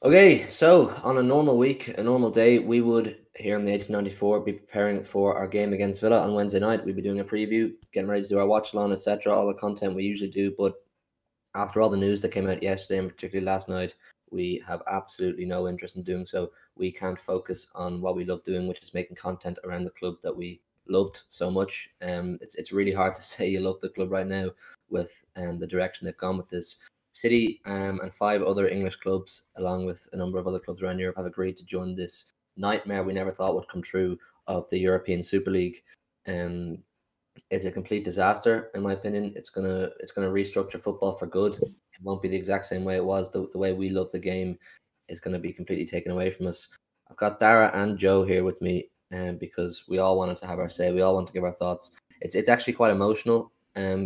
Okay, so on a normal week, a normal day, we would here in the 1894 be preparing for our game against Villa on Wednesday night. We'd be doing a preview, getting ready to do our watch along, etc. All the content we usually do. But after all the news that came out yesterday and particularly last night, we have absolutely no interest in doing so. We can't focus on what we love doing, which is making content around the club that we loved so much. It's really hard to say you love the club right now with the direction they've gone with this. City and five other English clubs, along with a number of other clubs around Europe, have agreed to join this nightmare we never thought would come true of the European Super League. Um, it's a complete disaster, in my opinion. It's gonna restructure football for good. It won't be the exact same way it was. The way we love the game is gonna be completely taken away from us. I've got Dara and Joe here with me, because we all wanted to have our say. We all want to give our thoughts. It's actually quite emotional,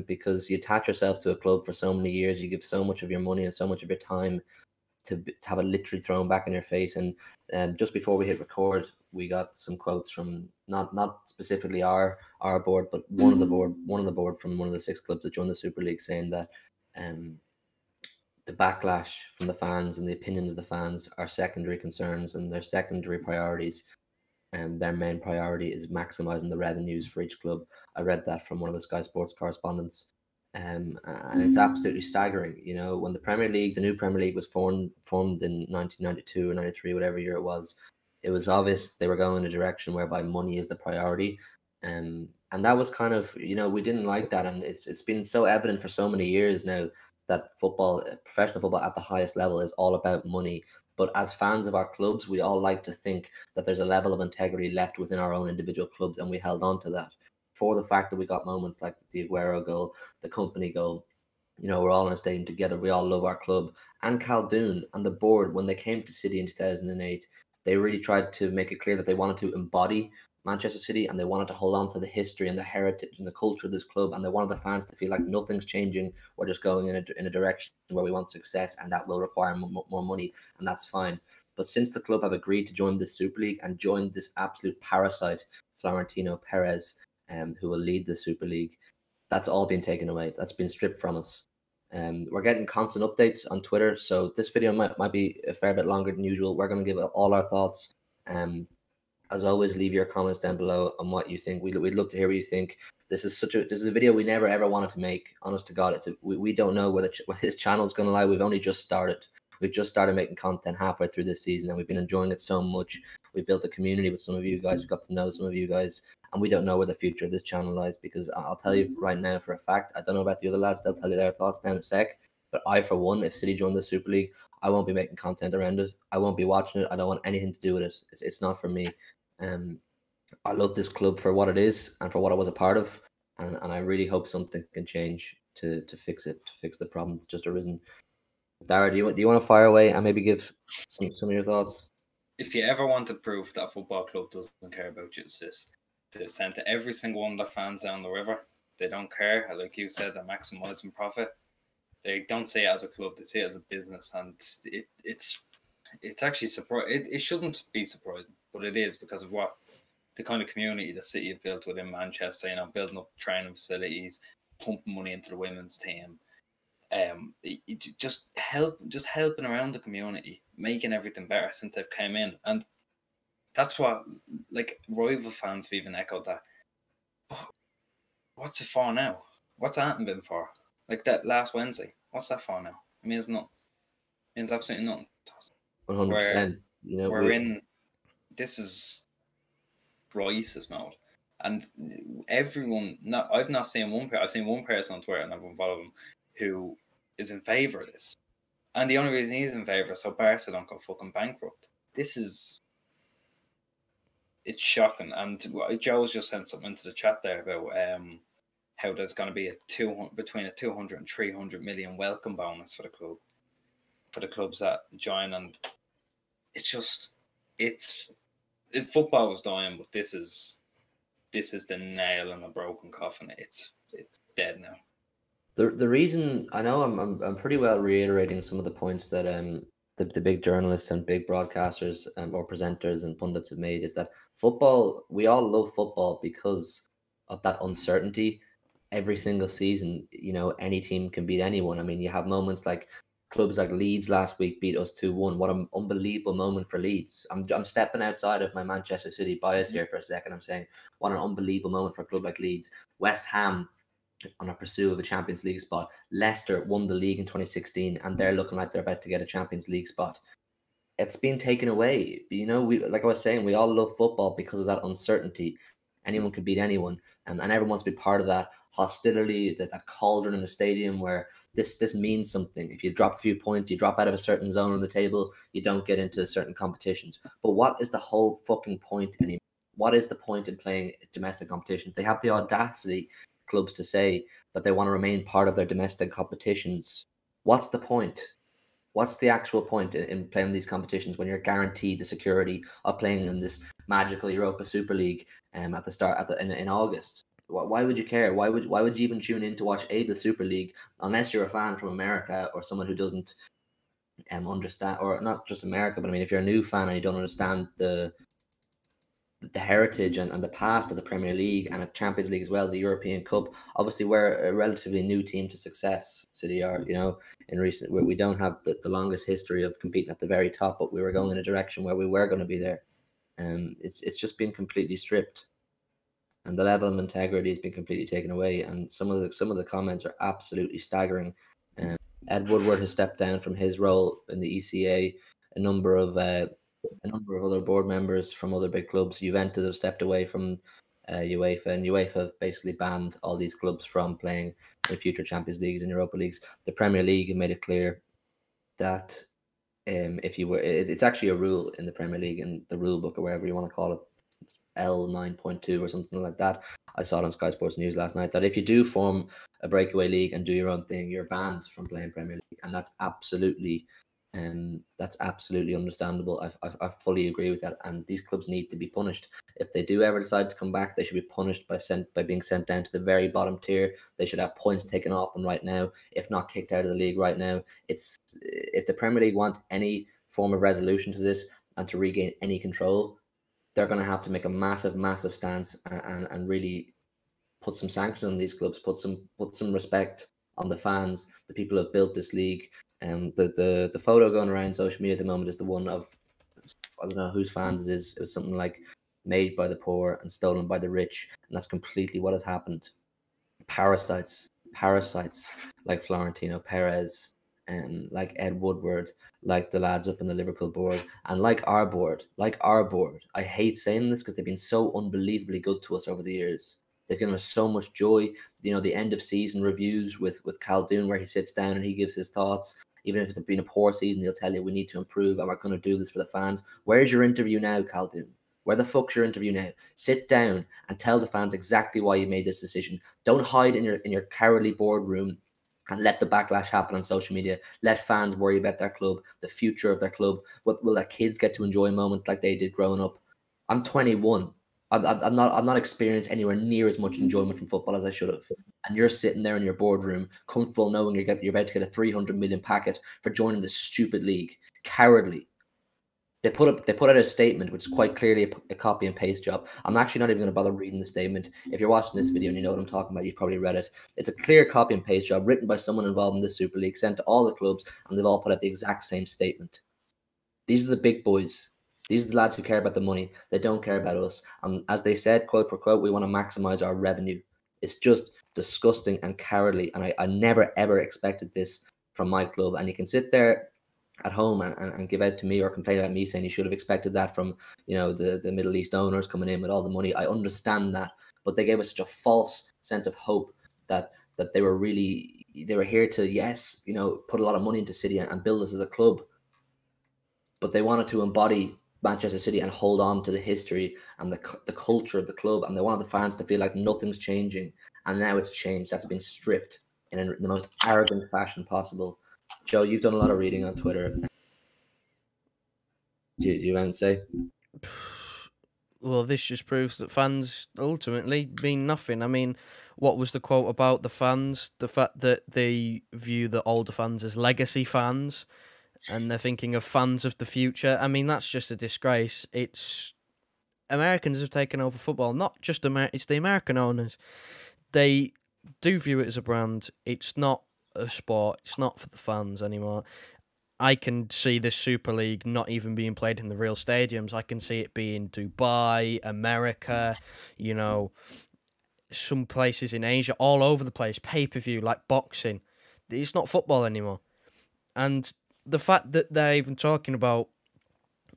because you attach yourself to a club for so many years. You give so much of your money and so much of your time to have it literally thrown back in your face. And just before we hit record, we got some quotes from not specifically our board, but one of the board from one of the six clubs that joined the Super League, saying that um, the backlash from the fans and the opinions of the fans are secondary concerns and their secondary priorities. And their main priority is maximizing the revenues for each club. I read that from one of the Sky Sports correspondents. And it's absolutely staggering. You know, when the new Premier League was formed in 1992 or 93, whatever year it was obvious they were going in a direction whereby money is the priority. And that was kind of, we didn't like that. And it's been so evident for so many years now that professional football at the highest level is all about money. But as fans of our clubs, we all like to think that there's a level of integrity left within our own individual clubs, and we held on to that for the fact that we got moments like the Aguero goal, the company goal. We're all in a stadium together. We all love our club. And Khaldoon and the board, when they came to City in 2008, they really tried to make it clear that they wanted to embody Manchester City and they wanted to hold on to the history and the heritage and the culture of this club. And they wanted the fans to feel like nothing's changing. We're just going in a direction where we want success, and that will require more money, and that's fine. But since the club have agreed to join this Super League and join this absolute parasite, Florentino Perez, who will lead the Super League, that's all been taken away. That's been stripped from us. We're getting constant updates on Twitter, so this video might be a fair bit longer than usual. We're going to give all our thoughts. As always, leave your comments down below on what you think. We'd love to hear what you think. This is a video we never ever wanted to make. Honest to God, we don't know where this channel is going to lie. We've only just started. We've just started making content halfway through this season, and we've been enjoying it so much. We've built a community with some of you guys. We've got to know some of you guys, and we don't know where the future of this channel lies, because I'll tell you right now for a fact, I don't know about the other lads. They'll tell you their thoughts down in a sec. But I, for one, if City joined the Super League, I won't be making content around it. I won't be watching it. I don't want anything to do with it. It's not for me. Um, I love this club for what it is and for what I was a part of, and I really hope something can change to fix it, to fix the problem that's just arisen. Dara, do you want to fire away and maybe give some of your thoughts? If you ever wanted proof that a football club doesn't care about you, it's this. They've sent to every single one of their fans down the river. They don't care. Like you said, they're maximising profit. They don't see it as a club. They see it as a business, and it's actually surprising. It shouldn't be surprising, but it is, because of what the kind of community the city have built within Manchester. Building up training facilities, pumping money into the women's team. Just helping around the community, making everything better since they've came in, and that's what, like, rival fans have even echoed that. What's it for now? What's Anthem been for? Like that last Wednesday, what's that for now? It means nothing. It means absolutely nothing. 100%. We're in. This is crisis mode, and everyone. I've not seen one. I've seen one person on Twitter, and I've followed him, who is in favour of this. And the only reason he's in favour is so Barca don't go fucking bankrupt. It's shocking. And Joe's just sent something into the chat there about how there's going to be between a 200 and 300 million welcome bonus for the clubs that join. And it's just, football was dying, but this is the nail in a broken coffin. It's dead now. The reason, I know I'm pretty well reiterating some of the points that the big journalists and big broadcasters or presenters and pundits have made, is that football, we all love football because of that uncertainty. Every single season, any team can beat anyone. I mean, you have moments like clubs like Leeds last week beat us 2-1. What an unbelievable moment for Leeds. I'm stepping outside of my Manchester City bias here for a second. I'm saying what an unbelievable moment for a club like Leeds. West Ham on a pursuit of a Champions League spot. Leicester won the league in 2016, and they're looking like they're about to get a Champions League spot. It's been taken away. You know, we like I was saying, we all love football because of that uncertainty. Anyone can beat anyone, and everyone wants to be part of that hostility, that cauldron in the stadium where this means something. If you drop a few points, you drop out of a certain zone on the table, you don't get into certain competitions. But what is the whole fucking point anymore? What is the point in playing domestic competitions? They have the audacity, clubs, to say that they want to remain part of their domestic competitions. What's the point? What's the actual point in playing these competitions when you're guaranteed the security of playing in this magical Europa Super League at the start in August? Why would you care? Why would you even tune in to watch the Super League unless you're a fan from America or someone who doesn't understand, or not just America, but I mean, if you're a new fan and you don't understand the heritage and the past of the Premier League and a Champions League as well, the European Cup. Obviously, we're a relatively new team to success. City are, you know, in recent, we don't have the longest history of competing at the very top, but we were going in a direction where we were going to be there. It's just been completely stripped, and the level of integrity has been completely taken away. And some of the comments are absolutely staggering. Ed Woodward has stepped down from his role in the ECA. A number of other board members from other big clubs. Juventus have stepped away from UEFA, and UEFA have basically banned all these clubs from playing in future Champions Leagues and Europa Leagues. The Premier League have made it clear that if you were, it's actually a rule in the Premier League, in the rule book or wherever you want to call it, L 9.2 or something like that. I saw it on Sky Sports News last night that if you do form a breakaway league and do your own thing, you're banned from playing Premier League, and that's absolutely understandable. I fully agree with that, and these clubs need to be punished. If they do ever decide to come back, they should be punished by being sent down to the very bottom tier. They should have points taken off them right now, if not kicked out of the league right now. It's if the Premier League want any form of resolution to this and to regain any control, they're going to have to make a massive stance and really put some sanctions on these clubs, put some respect on the fans, the people who have built this league. The photo going around social media at the moment is the one of, I don't know whose fans it is. It was something like made by the poor and stolen by the rich, and that's completely what has happened. Parasites like Florentino Perez and like Ed Woodward, like the lads up in the Liverpool board, and like our board. I hate saying this because they've been so unbelievably good to us over the years. They've given us so much joy. You know, the end of season reviews with Caldoon, where he sits down and he gives his thoughts. Even if it's been a poor season, he'll tell you we need to improve and we're going to do this for the fans. Where's your interview now, Caldoon? Where the fuck's your interview now? Sit down and tell the fans exactly why you made this decision. Don't hide in your cowardly boardroom and let the backlash happen on social media. Let fans worry about their club, the future of their club. What will their kids get to enjoy moments like they did growing up? I'm 21. I've not experienced anywhere near as much enjoyment from football as I should have. And you're sitting there in your boardroom, comfortable knowing you're about to get a 300 million packet for joining this stupid league. Cowardly. They put out a statement which is quite clearly a copy and paste job. I'm actually not even going to bother reading the statement. If you're watching this video and you know what I'm talking about, you've probably read it. It's a clear copy and paste job written by someone involved in the Super League, sent to all the clubs, and they've all put out the exact same statement. These are the big boys. These are the lads who care about the money. They don't care about us. And as they said, quote for quote, we want to maximize our revenue. It's just disgusting and cowardly. And I never, ever expected this from my club. And you can sit there at home and give out to me or complain about me saying you should have expected that from, you know, the Middle East owners coming in with all the money. I understand that. But they gave us such a false sense of hope that they were here to, yes, you know, put a lot of money into City and build us as a club. But they wanted to embody Manchester City and hold on to the history and the culture of the club, and they wanted the fans to feel like nothing's changing, and now it's changed. That's been stripped in the most arrogant fashion possible. Joe, you've done a lot of reading on Twitter. Do you want to say? Well, this just proves that fans ultimately mean nothing. I mean, what was the quote about the fans? The fact that they view the older fans as legacy fans, and they're thinking of fans of the future. I mean, that's just a disgrace. It's Americans have taken over football, not just it's the American owners. They do view it as a brand. It's not a sport. It's not for the fans anymore. I can see this Super League not even being played in the real stadiums. I can see it being Dubai, America, you know, some places in Asia, all over the place, pay-per-view, like boxing. It's not football anymore. And the fact that they're even talking about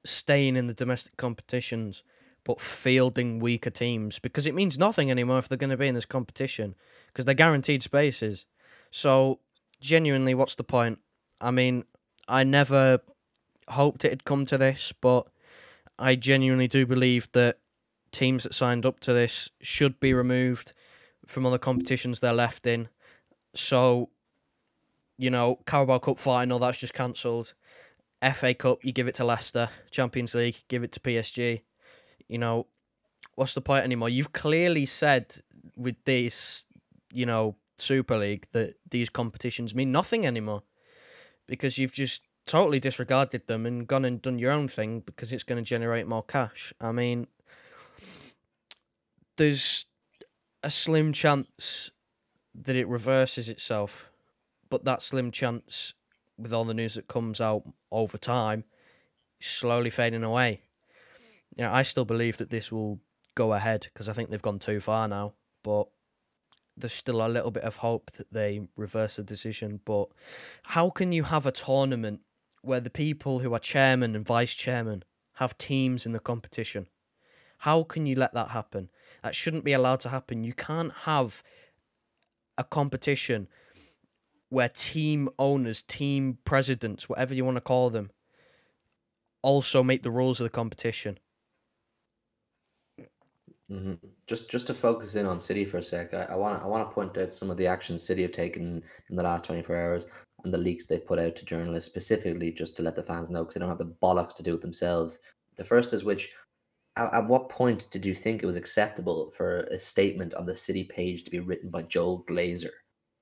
staying in the domestic competitions but fielding weaker teams, because it means nothing anymore if they're going to be in this competition, because they're guaranteed spaces. So, genuinely, what's the point? I mean, I never hoped it'd come to this, but I genuinely do believe that teams that signed up to this should be removed from other competitions they're left in. So, you know, Carabao Cup final, that's just cancelled. FA Cup, you give it to Leicester. Champions League, give it to PSG. You know, what's the point anymore? You've clearly said with this, you know, Super League that these competitions mean nothing anymore, because you've just totally disregarded them and gone and done your own thing because it's going to generate more cash. I mean, there's a slim chance that it reverses itself, but that slim chance, with all the news that comes out over time, is slowly fading away. You know, I still believe that this will go ahead because I think they've gone too far now, but there's still a little bit of hope that they reverse the decision. But how can you have a tournament where the people who are chairman and vice chairman have teams in the competition? How can you let that happen? That shouldn't be allowed to happen. You can't have a competition where team owners, team presidents, whatever you want to call them, also make the rules of the competition. Mm-hmm. Just to focus in on City for a sec, I want to point out some of the actions City have taken in the last 24 hours and the leaks they've put out to journalists, specifically just to let the fans know because they don't have the bollocks to do it themselves. The first is which, at what point did you think it was acceptable for a statement on the City page to be written by Joel Glazer?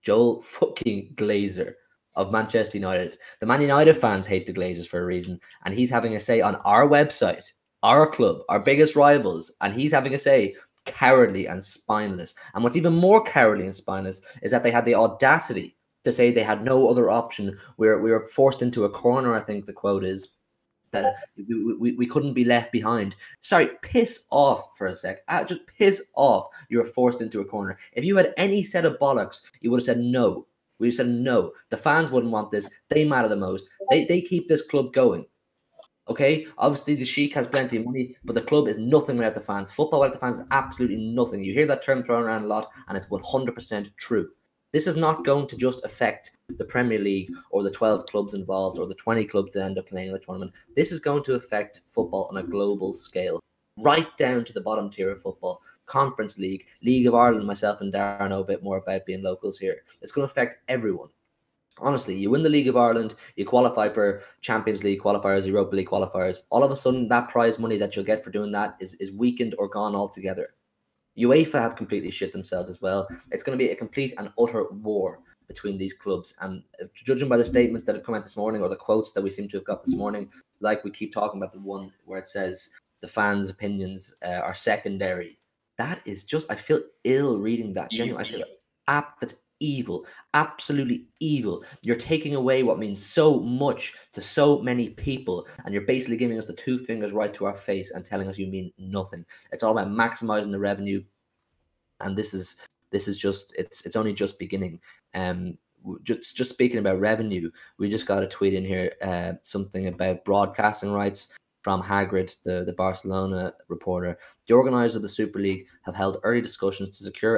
Joel fucking Glazer of Manchester United. The Man United fans hate the Glazers for a reason, and he's having a say on our website, our club, our biggest rivals, and he's having a say. Cowardly and spineless. And what's even more cowardly and spineless is that they had the audacity to say they had no other option. We were forced into a corner, I think the quote is, that we couldn't be left behind. Sorry, piss off for a sec. Just piss off. You were forced into a corner. If you had any set of bollocks, you would have said no. We said no. The fans wouldn't want this. They matter the most. They keep this club going. Okay, obviously the Sheikh has plenty of money, but the club is nothing without the fans. Football without the fans is absolutely nothing. You hear that term thrown around a lot, and it's 100% true. This is not going to just affect the Premier League or the 12 clubs involved or the 20 clubs that end up playing in the tournament. This is going to affect football on a global scale, right down to the bottom tier of football. Conference League, League of Ireland, myself and Darren know a bit more about being locals here. It's going to affect everyone. Honestly, you win the League of Ireland, you qualify for Champions League qualifiers, Europa League qualifiers. All of a sudden, that prize money that you'll get for doing that is weakened or gone altogether. UEFA have completely shit themselves as well. It's going to be a complete and utter war between these clubs. And judging by the statements that have come out this morning or the quotes that we seem to have got this morning, like we keep talking about the one where it says the fans' opinions are secondary. That is just, I feel ill reading that. Genuinely, I feel that's evil, absolutely evil. You're taking away what means so much to so many people, and you're basically giving us the two fingers right to our face and telling us you mean nothing. It's all about maximizing the revenue, and this is just it's only just beginning. Just speaking about revenue, we just got a tweet in here, something about broadcasting rights from Hagrid, the Barcelona reporter. The organisers of the Super League have held early discussions to secure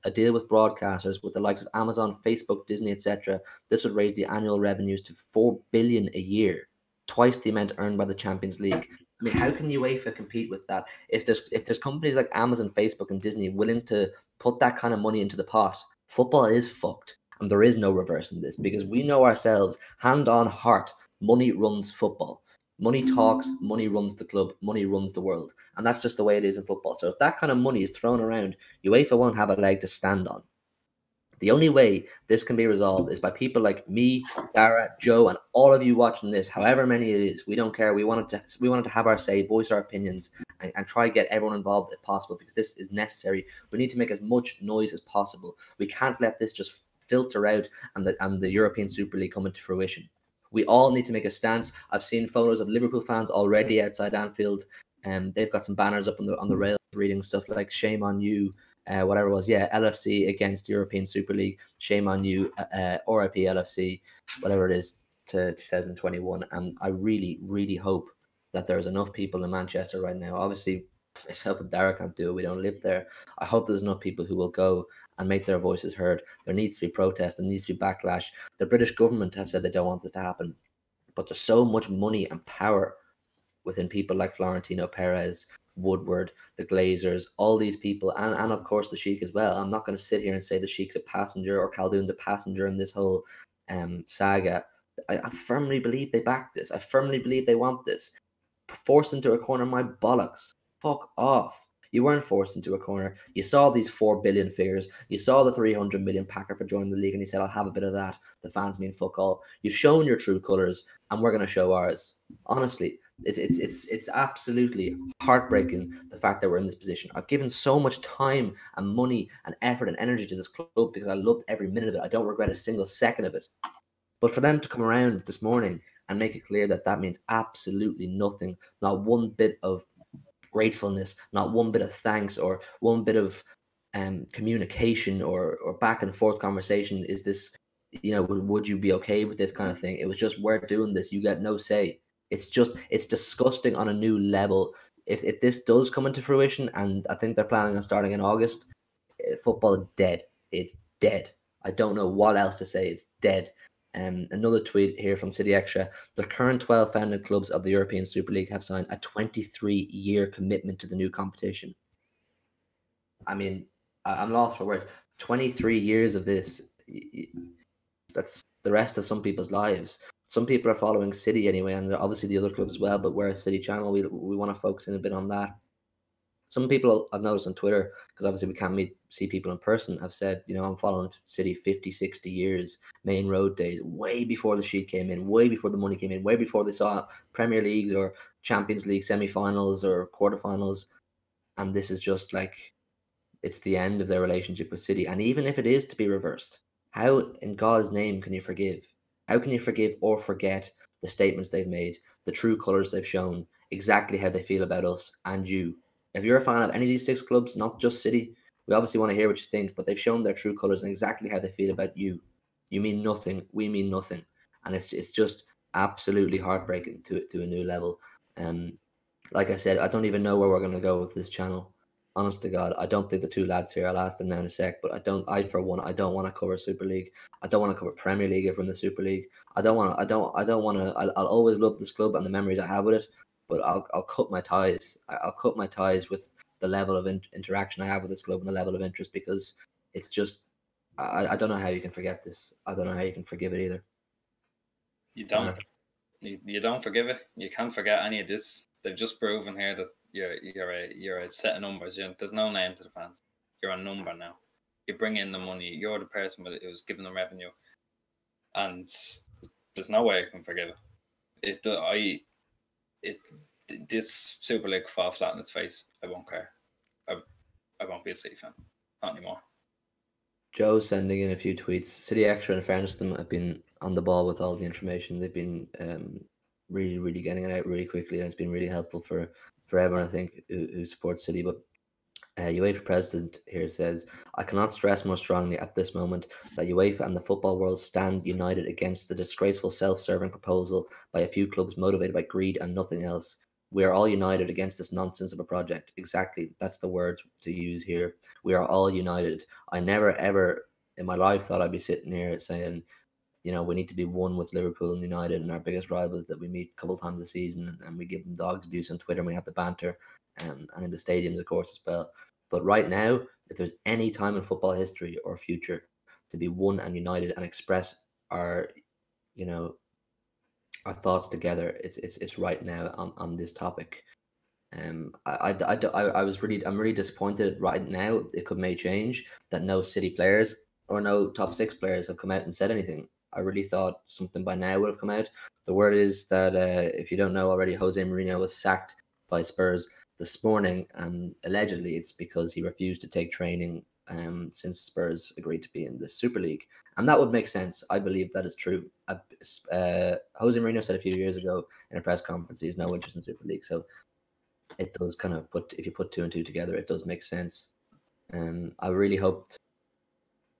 a deal with broadcasters with the likes of Amazon, Facebook, Disney, etc. This would raise the annual revenues to $4 billion a year, twice the amount earned by the Champions League. I mean, how can UEFA compete with that? If there's companies like Amazon, Facebook, and Disney willing to put that kind of money into the pot, football is fucked, and there is no reversing this because we know ourselves, hand on heart, money runs football. Money talks, money runs the club, money runs the world. And that's just the way it is in football. So if that kind of money is thrown around, UEFA won't have a leg to stand on. The only way this can be resolved is by people like me, Dara, Joe, and all of you watching this, however many it is. We don't care. We wanted to have our say, voice our opinions, and try to get everyone involved if possible, because this is necessary. We need to make as much noise as possible. We can't let this just filter out and the European Super League come into fruition. We all need to make a stance. I've seen photos of Liverpool fans already outside Anfield, and they've got some banners up on the rails reading stuff like "Shame on you," whatever it was. Yeah, LFC against European Super League. Shame on you, RIP LFC, whatever it is, to 2021. And I really, really hope that there's enough people in Manchester right now. Obviously, myself and Dara can't do it. We don't live there. I hope there's enough people who will go and make their voices heard. There needs to be protest. There needs to be backlash. The British government have said they don't want this to happen. But there's so much money and power within people like Florentino Perez, Woodward, the Glazers, all these people, and of course the Sheikh as well. I'm not going to sit here and say the Sheikh's a passenger or Khaldoon's a passenger in this whole saga. I firmly believe they back this. I firmly believe they want this. Forced into a corner, my bollocks. Fuck off. You weren't forced into a corner. You saw these 4 billion figures. You saw the 300 million packer for joining the league, and he said, I'll have a bit of that. The fans mean fuck all. You've shown your true colours, and we're going to show ours. Honestly, it's absolutely heartbreaking, the fact that we're in this position. I've given so much time and money and effort and energy to this club because I loved every minute of it. I don't regret a single second of it. But for them to come around this morning and make it clear that that means absolutely nothing, not one bit of gratefulness, not one bit of thanks or one bit of communication or back and forth conversation, is this, would you be okay with this kind of thing? It was just, we're doing this, you get no say. It's disgusting on a new level. If this does come into fruition, and I think they're planning on starting in August, football is dead. It's dead. I don't know what else to say. It's dead. Another tweet here from City Extra. The current 12 founding clubs of the European Super League have signed a 23-year commitment to the new competition. I mean, I'm lost for words. 23 years of this. That's the rest of some people's lives. Some people are following City anyway, and obviously the other clubs as well, but we're a City channel. We want to focus in a bit on that. Some people I've noticed on Twitter, because obviously we can't see people in person, have said, I'm following City 50, 60 years, main road days, way before the sheet came in, way before the money came in, way before they saw Premier Leagues or Champions League semi-finals or quarterfinals. And this is just like, it's the end of their relationship with City. And even if it is to be reversed, how in God's name can you forgive? How can you forgive or forget the statements they've made, the true colours they've shown, exactly how they feel about us and you? If you're a fan of any of these 6 clubs, not just City, we obviously want to hear what you think, but they've shown their true colours and exactly how they feel about you. You mean nothing. We mean nothing. And it's just absolutely heartbreaking to a new level. Like I said, I don't even know where we're going to go with this channel. Honest to God, I don't think the 2 lads here, I'll ask them now in a sec, but I don't want to cover Super League. I don't want to cover Premier League if we're in the Super League. I'll always love this club and the memories I have with it, but I'll cut my ties. I'll cut my ties with the level of interaction I have with this club and the level of interest, because it's just, I don't know how you can forget this. I don't know how you can forgive it either. You don't. You don't forgive it. You can't forget any of this. They've just proven here that you're a set of numbers. There's no name to the fans. You're a number now. You bring in the money. You're the person who's giving them revenue, and there's no way I can forgive it. This Super League fall flat in its face. I won't care. I won't be a City fan. Not anymore. Joe sending in a few tweets. City Extra, in fairness to them, have been on the ball with all the information. They've been really, really getting it out really quickly, and it's been really helpful for everyone, I think, who supports City. But UEFA president here says, I cannot stress more strongly at this moment that UEFA and the football world stand united against the disgraceful self-serving proposal by a few clubs motivated by greed and nothing else. We are all united against this nonsense of a project. Exactly. That's the word to use here. We are all united. I never, ever in my life thought I'd be sitting here saying, we need to be one with Liverpool and United and our biggest rivals that we meet a couple times a season, and we give them dogs abuse on Twitter and we have the banter and in the stadiums, of course, as well. But right now, if there's any time in football history or future to be one and united and express our, our thoughts together, it's right now on this topic. I'm really disappointed right now. It may change that no City players or no top 6 players have come out and said anything. I really thought something by now would have come out. The word is that if you don't know already, Jose Mourinho was sacked by Spurs this morning, and allegedly it's because he refused to take training since Spurs agreed to be in the Super League. And that would make sense. I believe that is true. Jose Mourinho said a few years ago in a press conference he has no interest in Super League. So it does kind of if you put two and two together, it does make sense. I really hoped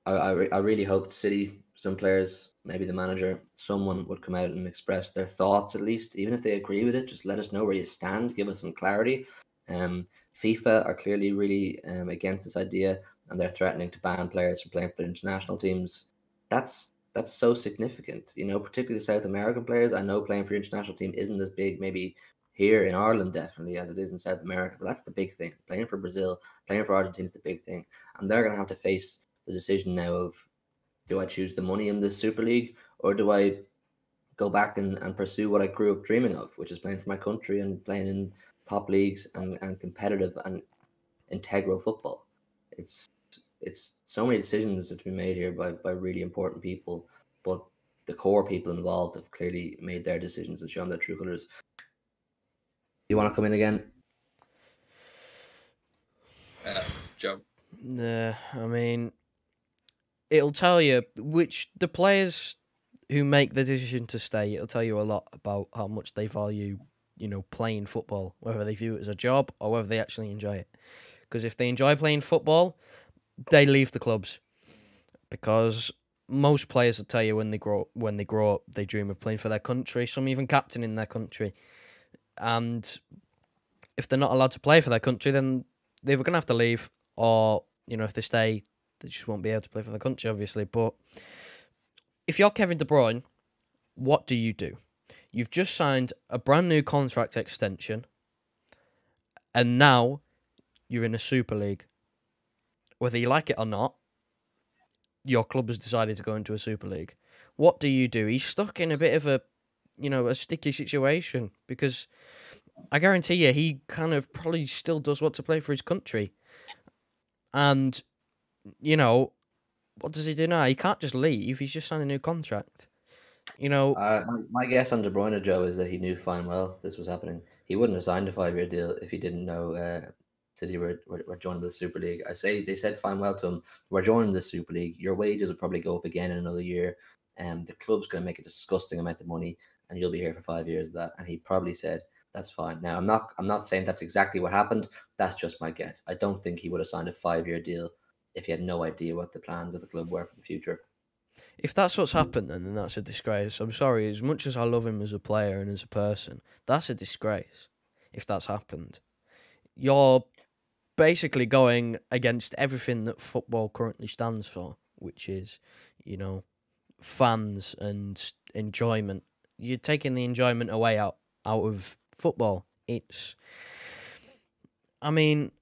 I really hoped City, some players, maybe the manager, someone would come out and express their thoughts at least, even if they agree with it. Just let us know where you stand, give us some clarity. FIFA are clearly really against this idea, and they're threatening to ban players from playing for their international teams. That's so significant, particularly South American players. I know playing for your international team isn't as big, maybe here in Ireland, definitely as it is in South America, but that's the big thing. Playing for Brazil, playing for Argentina is the big thing, and they're going to have to face the decision now of, do I choose the money in this Super League, or do I go back and pursue what I grew up dreaming of, which is playing for my country and playing in top leagues and competitive and integral football. It's so many decisions that have been made here by really important people, but the core people involved have clearly made their decisions and shown their true colours. You want to come in again? Joe. Nah, I mean, it'll tell you which the players who make the decision to stay. It'll tell you a lot about how much they value, playing football, whether they view it as a job or whether they actually enjoy it. Because if they enjoy playing football, they leave the clubs. Because most players will tell you when they grow up, they dream of playing for their country. Some even captaining their country. And if they're not allowed to play for their country, then they're either going to have to leave, or if they stay, they just won't be able to play for the country, obviously. But if you're Kevin De Bruyne, what do? You've just signed a brand new contract extension, and now you're in a Super League. Whether you like it or not, your club has decided to go into a Super League. What do? He's stuck in a bit of a sticky situation, because I guarantee you he kind of probably still does want to play for his country. And, what does he do now? He can't just leave. He's just signed a new contract. My guess on De Bruyne, Joe, is that he knew fine well this was happening. He wouldn't have signed a 5-year deal if he didn't know City were joining the Super League. They said fine well to him, we're joining the Super League. Your wages will probably go up again in another year. The club's going to make a disgusting amount of money, and you'll be here for 5 years of that. And he probably said, that's fine. Now, I'm not saying that's exactly what happened. That's just my guess. I don't think he would have signed a 5-year deal if he had no idea what the plans of the club were for the future. If that's what's happened, then that's a disgrace. I'm sorry. As much as I love him as a player and as a person, that's a disgrace if that's happened. You're basically going against everything that football currently stands for, which is, fans and enjoyment. You're taking the enjoyment away out of football. I mean,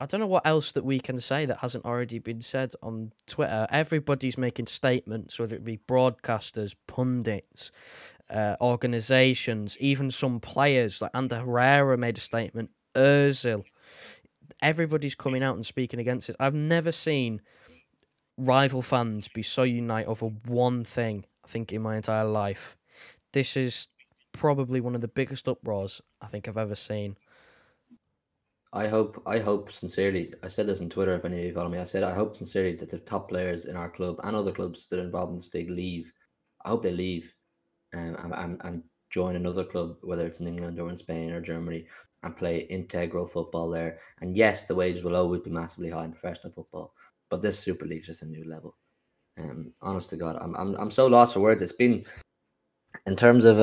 I don't know what else that we can say that hasn't already been said on Twitter. Everybody's making statements, whether it be broadcasters, pundits, organisations, even some players, like Ander Herrera made a statement, Ozil. Everybody's coming out and speaking against it. I've never seen rival fans be so united over one thing, I think, in my entire life. This is probably one of the biggest uproars I think I've ever seen. I hope sincerely, I said this on Twitter, if any of you follow me, I hope sincerely that the top players in our club and other clubs that are involved in this league leave. I hope they leave and join another club, whether it's in England or in Spain or Germany, and play integral football there. And yes, the wages will always be massively high in professional football, but this Super League is just a new level. Honest to God, I'm so lost for words. It's been, in terms of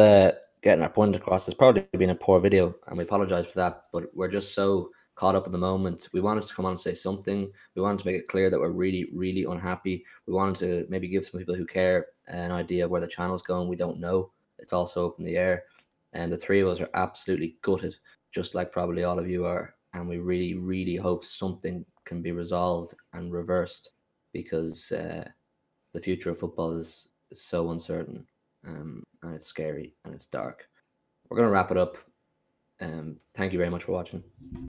getting our point across, it's probably been a poor video, and we apologize for that, but we're just so caught up in the moment. We wanted to come on and say something. We wanted to make it clear that we're really, really unhappy. We wanted to maybe give some people who care an idea of where the channel's going. We don't know. It's also up in the air. And the three of us are absolutely gutted, just like probably all of you are. And we really, really hope something can be resolved and reversed, because the future of football is so uncertain, and it's scary and it's dark. We're going to wrap it up. Thank you very much for watching.